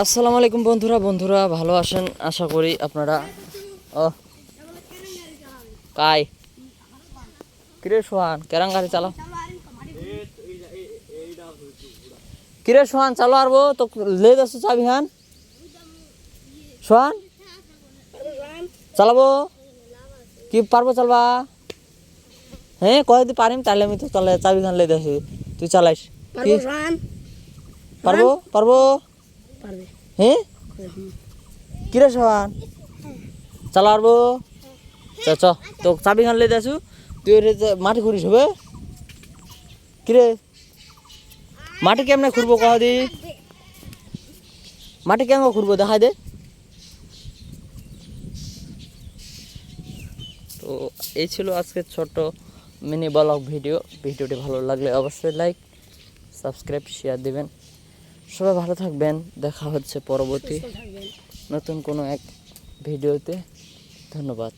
আসসালামু আলাইকুম বন্ধুরা ভালো আছেন আশা করি আপনারা। ও কাই কিরে সোহান কেরাং গাড়ি চালাও, কিরে সোহান চালো আরবো তো লে যাচ্ছ চাবি হান সোহান চালাবো কি পারবো চালবা? হ্যাঁ কয় যদি পারিম তাহলে আমি তো চলে চাবি খান লে যাচ্ছি, তুই চালাইস কি পারবো পারবো হ্যাঁ কিরে সোহান চালা আরবো চ চ তো চাবি খান লে যাচ্ছু তুই মাটি ঘুরিস হবে কিরে মাটি কেমনে ঘুরবো কহ দি মাটি কেমন ঘুরবো দেখাই দে। তো এই ছিল আজকে ছোট মিনি ব্লগ ভিডিওটি ভালো লাগলে অবশ্যই লাইক সাবস্ক্রাইব শেয়ার দিবেন। সবাই ভালো থাকবেন, দেখা হচ্ছে পরবর্তী নতুন কোনো এক ভিডিওতে। ধন্যবাদ।